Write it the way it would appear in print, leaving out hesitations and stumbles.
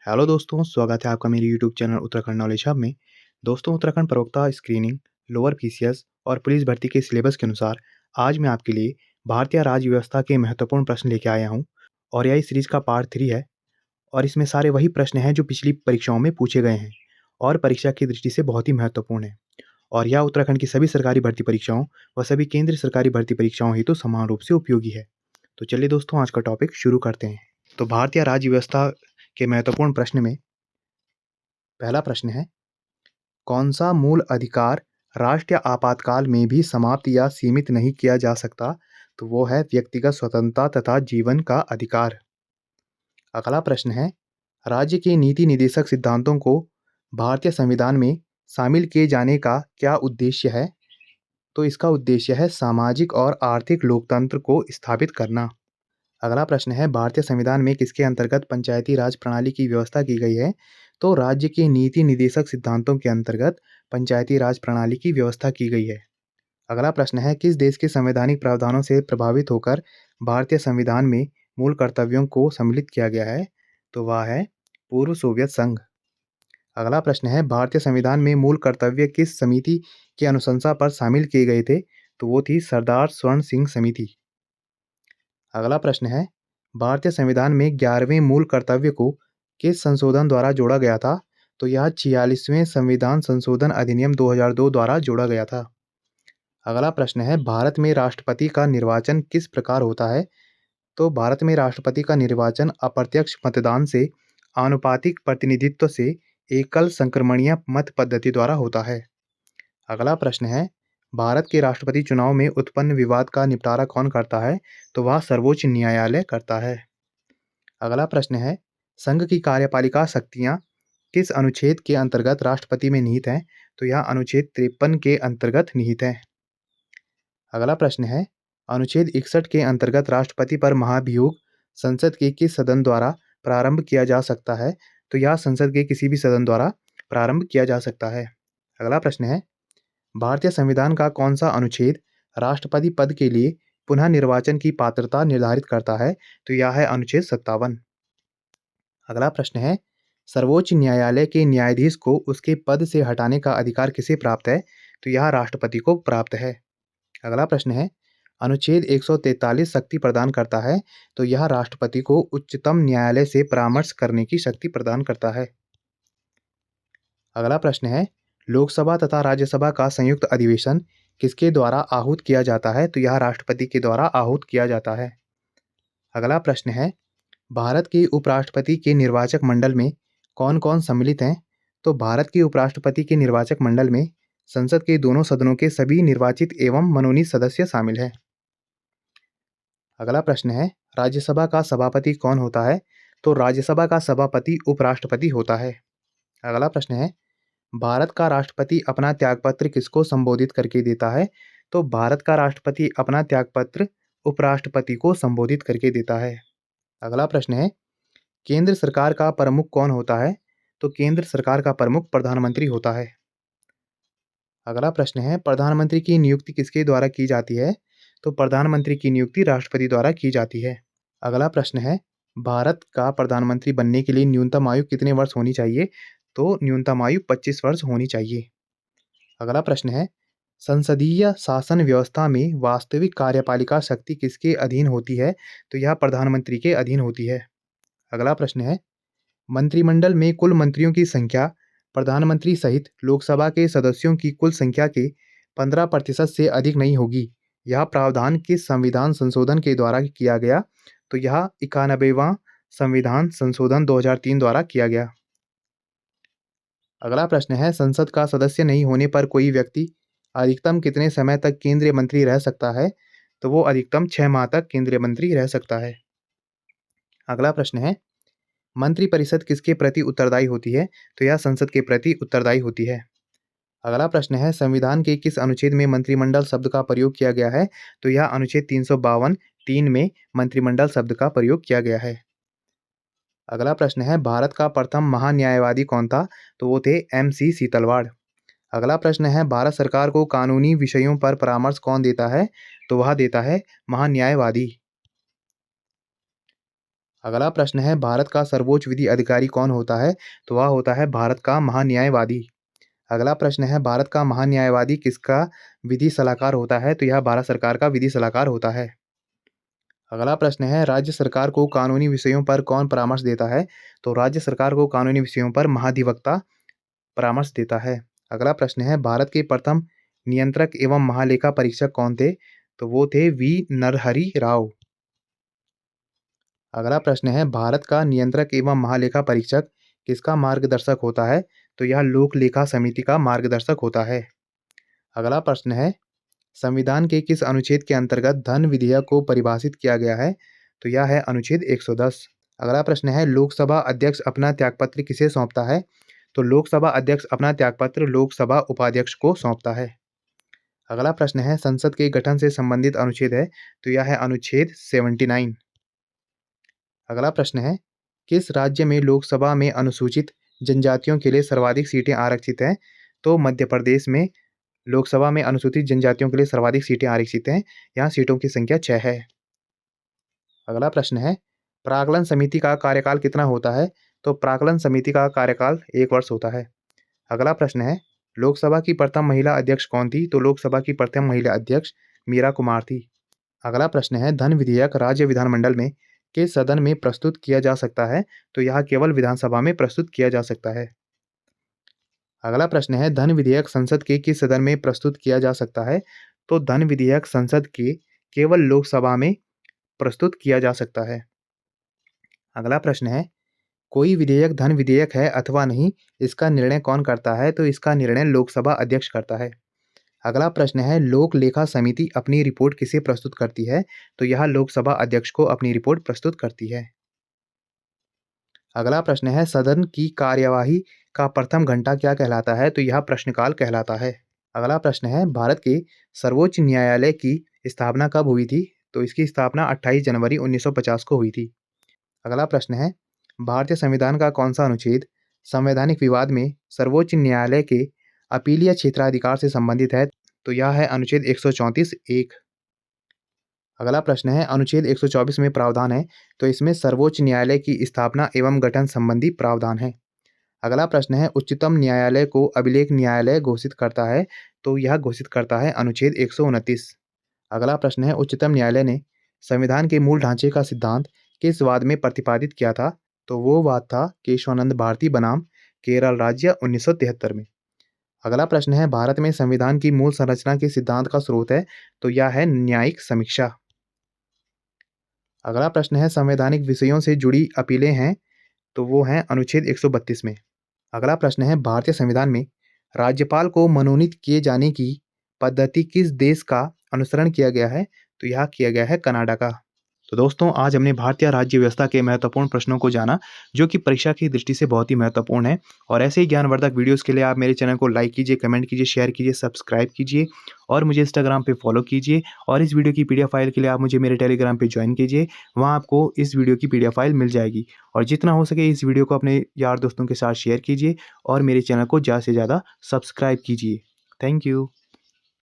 Hello दोस्तों, स्वागत है आपका मेरे YouTube channel Uttarakhand knowledge hub में। दोस्तों, उत्तराखंड प्रवक्ता स्क्रीनिंग, लोअर पीसीएस और पुलिस भर्ती के सिलेबस के अनुसार आज मैं आपके लिए भारतीय राज्य व्यवस्था के महत्वपूर्ण प्रश्न लेके आया हूँ। और यह इस सीरीज का पार्ट 3 है और इसमें सारे वही प्रश्न हैं जो पिछली परीक्षाओं में पूछे गए हैं और परीक्षा की दृष्टि से बहुत ही महत्वपूर्ण है। और यह उत्तराखंड की सभी सरकारी भर्ती परीक्षाओं व सभी केंद्रीय सरकारी भर्ती परीक्षाओं हेतु समान रूप से उपयोगी है। तो चलिए दोस्तों, आज का टॉपिक शुरू करते हैं। तो भारतीय राज्य व्यवस्था के महत्वपूर्ण प्रश्न में पहला प्रश्न है, कौन सा मूल अधिकार राष्ट्रीय आपातकाल में भी समाप्त या सीमित नहीं किया जा सकता? तो वो है व्यक्तिगत स्वतंत्रता तथा जीवन का अधिकार। अगला प्रश्न है, राज्य के नीति निदेशक सिद्धांतों को भारतीय संविधान में शामिल किए जाने का क्या उद्देश्य है? तो इसका उद्देश्य है सामाजिक और आर्थिक लोकतंत्र को स्थापित करना। अगला प्रश्न है, भारतीय संविधान में किसके अंतर्गत पंचायती राज प्रणाली की व्यवस्था की गई है? तो राज्य के नीति निदेशक सिद्धांतों के अंतर्गत पंचायती राज प्रणाली की व्यवस्था की गई है। अगला प्रश्न है, किस देश के संवैधानिक प्रावधानों से प्रभावित होकर भारतीय संविधान में मूल कर्तव्यों को सम्मिलित किया गया है? तो वह है पूर्व सोवियत संघ। अगला प्रश्न है, भारतीय संविधान में मूल कर्तव्य किस समिति की अनुशंसा पर शामिल किए गए थे? तो वो थी सरदार स्वर्ण सिंह समिति। अगला प्रश्न है, भारतीय संविधान में 11वें मूल कर्तव्य को किस संशोधन द्वारा जोड़ा गया था? तो यह 46वें संविधान संशोधन अधिनियम 2002 द्वारा जोड़ा गया था। अगला प्रश्न है, भारत में राष्ट्रपति का निर्वाचन किस प्रकार होता है? तो भारत में राष्ट्रपति का निर्वाचन अप्रत्यक्ष मतदान से आनुपातिक प्रतिनिधित्व से एकल संक्रमणीय मत पद्धति द्वारा होता है। अगला प्रश्न है, भारत के राष्ट्रपति चुनाव में उत्पन्न विवाद का निपटारा कौन करता है? तो वह सर्वोच्च न्यायालय करता है। अगला प्रश्न है, संघ की कार्यपालिका शक्तियां किस अनुच्छेद के अंतर्गत राष्ट्रपति में निहित हैं? तो यह अनुच्छेद 53 के अंतर्गत निहित है। अगला प्रश्न है, अनुच्छेद 61 के अंतर्गत राष्ट्रपति पर महाभियोग संसद के किस सदन द्वारा प्रारंभ किया जा सकता है? तो यह संसद के किसी भी सदन द्वारा प्रारंभ किया जा सकता है। अगला प्रश्न है, भारतीय संविधान का कौन सा अनुच्छेद राष्ट्रपति पद के लिए पुनः निर्वाचन की पात्रता निर्धारित करता है? तो यह है अनुच्छेद 57। अगला प्रश्न है, सर्वोच्च न्यायालय के न्यायाधीश को उसके पद से हटाने का अधिकार किसे प्राप्त है? तो यह राष्ट्रपति को प्राप्त है। अगला प्रश्न है, अनुच्छेद 143 शक्ति प्रदान करता है? तो यह राष्ट्रपति को उच्चतम न्यायालय से परामर्श करने की शक्ति प्रदान करता है। अगला प्रश्न है, लोकसभा तथा राज्यसभा का संयुक्त अधिवेशन किसके द्वारा आहूत किया जाता है? तो यह राष्ट्रपति के द्वारा आहूत किया जाता है। अगला प्रश्न है, भारत के उपराष्ट्रपति के निर्वाचक मंडल में कौन कौन सम्मिलित हैं? तो भारत के उपराष्ट्रपति के निर्वाचक मंडल में संसद के दोनों सदनों के सभी निर्वाचित एवं मनोनीत सदस्य शामिल हैं। अगला प्रश्न है, राज्यसभा का सभापति कौन होता है? तो राज्यसभा का सभापति उपराष्ट्रपति होता है। अगला प्रश्न है, भारत का राष्ट्रपति अपना त्यागपत्र किसको संबोधित करके देता है? तो भारत का राष्ट्रपति अपना त्यागपत्र उपराष्ट्रपति को संबोधित करके देता है। अगला प्रश्न है, केंद्र सरकार का प्रमुख कौन होता है? तो केंद्र सरकार का प्रमुख प्रधानमंत्री होता है। अगला प्रश्न है, प्रधानमंत्री की नियुक्ति किसके द्वारा की जाती है? तो प्रधानमंत्री की नियुक्ति राष्ट्रपति द्वारा की जाती है। अगला प्रश्न है, भारत का प्रधानमंत्री बनने के लिए न्यूनतम आयु कितने वर्ष होनी चाहिए? तो न्यूनतम आयु 25 वर्ष होनी चाहिए। अगला प्रश्न है, संसदीय शासन व्यवस्था में वास्तविक कार्यपालिका शक्ति किसके अधीन होती है? तो यह प्रधानमंत्री के अधीन होती है। अगला प्रश्न है, मंत्रिमंडल में कुल मंत्रियों की संख्या प्रधानमंत्री सहित लोकसभा के सदस्यों की कुल संख्या के 15% से अधिक नहीं होगी। यह प्रावधान किस संविधान संशोधन के द्वारा किया गया? तो यह 91वां संविधान संशोधन 2003 द्वारा किया गया। अगला प्रश्न है, संसद का सदस्य नहीं होने पर कोई व्यक्ति अधिकतम कितने समय तक केंद्रीय मंत्री रह सकता है? तो वो अधिकतम 6 माह तक केंद्रीय मंत्री रह सकता है। अगला प्रश्न है, मंत्रिपरिषद किसके प्रति उत्तरदायी होती है? तो यह संसद के प्रति उत्तरदायी होती है। अगला प्रश्न है, संविधान के किस अनुच्छेद में मंत्रिमंडल शब्द का प्रयोग किया गया है? तो यह अनुच्छेद 352(3) में मंत्रिमंडल शब्द का प्रयोग किया गया है। अगला प्रश्न है, भारत का प्रथम महान्यायवादी कौन था? तो वो थे MC सीतलवाड़। अगला प्रश्न है, भारत सरकार को कानूनी विषयों पर परामर्श कौन देता है? तो वह देता है महान्यायवादी। अगला प्रश्न है, भारत का सर्वोच्च विधि अधिकारी कौन होता है? तो वह होता है भारत का महान्यायवादी। अगला प्रश्न है, भारत का महान्यायवादी किसका विधि सलाहकार होता है? तो यह भारत सरकार का विधि सलाहकार होता है। अगला प्रश्न है, राज्य सरकार को कानूनी विषयों पर कौन परामर्श देता है? तो राज्य सरकार को कानूनी विषयों पर महाधिवक्ता परामर्श देता है। अगला प्रश्न है, भारत के प्रथम नियंत्रक एवं महालेखा परीक्षक कौन थे? तो वो थे वी नरहरि राव। अगला प्रश्न है, भारत का नियंत्रक एवं महालेखा परीक्षक किसका मार्गदर्शक होता है? तो यह लोक लेखा समिति का मार्गदर्शक होता है। अगला प्रश्न है, संविधान के किस अनुच्छेद के अंतर्गत धन विधेयक को परिभाषित किया गया है? तो यह है अनुच्छेद 110। अगला प्रश्न है, लोकसभा अध्यक्ष अपना त्यागपत्र किसे सौंपता है? तो लोकसभा अध्यक्ष अपना त्यागपत्र लोकसभा उपाध्यक्ष को सौंपता है। अगला प्रश्न है, संसद के गठन से संबंधित अनुच्छेद है? तो यह है अनुच्छेद 79। अगला प्रश्न है, किस राज्य में लोकसभा में अनुसूचित जनजातियों के लिए सर्वाधिक सीटें आरक्षित हैं? तो मध्य प्रदेश में लोकसभा में अनुसूचित जनजातियों के लिए सर्वाधिक सीटें आरक्षित हैं। यहाँ सीटों की संख्या 6 है। अगला प्रश्न है, प्राक्कलन समिति का कार्यकाल कितना होता है? तो प्राक्कलन समिति का कार्यकाल 1 वर्ष होता है। अगला प्रश्न है, लोकसभा की प्रथम महिला अध्यक्ष कौन थी? तो लोकसभा की प्रथम महिला अध्यक्ष मीरा कुमार थी। अगला प्रश्न है, धन विधेयक राज्य विधानमंडल में किस सदन में प्रस्तुत किया जा सकता है? तो यह केवल विधानसभा में प्रस्तुत किया जा सकता है। अगला प्रश्न है, धन विधेयक संसद के किस सदन में प्रस्तुत किया जा सकता है? तो धन विधेयक संसद के केवल लोकसभा में प्रस्तुत किया जा सकता है। अगला प्रश्न है, कोई विधेयक धन विधेयक है अथवा नहीं, इसका निर्णय कौन करता है? तो इसका निर्णय लोकसभा अध्यक्ष करता है। अगला प्रश्न है, लोक लेखा समिति अपनी रिपोर्ट किसे प्रस्तुत करती है? तो यह लोकसभा अध्यक्ष को अपनी रिपोर्ट प्रस्तुत करती है। अगला प्रश्न है, सदन की कार्यवाही का प्रथम घंटा क्या कहलाता है? तो यह प्रश्नकाल कहलाता है। अगला प्रश्न है, भारत के सर्वोच्च न्यायालय की स्थापना कब हुई थी? तो इसकी स्थापना 28 जनवरी 1950 को हुई थी। अगला प्रश्न है, भारतीय संविधान का कौन सा अनुच्छेद संवैधानिक विवाद में सर्वोच्च न्यायालय के अपीलीय क्षेत्राधिकार से संबंधित है? तो यह है अनुच्छेद 134(1). अगला प्रश्न है, अनुच्छेद 124 में प्रावधान है, तो इसमें सर्वोच्च न्यायालय की स्थापना एवं गठन संबंधी प्रावधान है। अगला प्रश्न है, उच्चतम न्यायालय को अभिलेख न्यायालय घोषित करता है? तो यह घोषित करता है अनुच्छेद 129। अगला प्रश्न है, उच्चतम न्यायालय ने संविधान के मूल ढांचे का सिद्धांत किस वाद में प्रतिपादित किया था? तो वो वाद था केशवानंद भारती बनाम केरल राज्य 1973 में। अगला प्रश्न है, भारत में संविधान की मूल संरचना के सिद्धांत का स्रोत है? तो यह है न्यायिक समीक्षा। अगला प्रश्न है, संवैधानिक विषयों से जुड़ी अपीलें हैं? तो वो हैं अनुच्छेद 132 में। अगला प्रश्न है, भारतीय संविधान में राज्यपाल को मनोनीत किए जाने की पद्धति किस देश का अनुसरण किया गया है? तो यह किया गया है कनाडा का। तो दोस्तों, आज हमने भारतीय राज्य व्यवस्था के महत्वपूर्ण प्रश्नों को जाना, जो कि परीक्षा की दृष्टि से बहुत ही महत्वपूर्ण है। और ऐसे ही ज्ञानवर्धक वीडियोस के लिए आप मेरे चैनल को लाइक कीजिए, कमेंट कीजिए, शेयर कीजिए, सब्सक्राइब कीजिए और मुझे इंस्टाग्राम पे फॉलो कीजिए। और इस वीडियो की पीडीएफ फाइल के लिए आप मुझे मेरे टेलीग्राम पे ज्वाइन कीजिए, वहाँ आपको इस वीडियो की पीडीएफ फाइल मिल जाएगी। और जितना हो सके इस वीडियो को अपने यार दोस्तों के साथ शेयर कीजिए और मेरे चैनल को ज़्यादा से ज़्यादा सब्सक्राइब कीजिए। Thank you.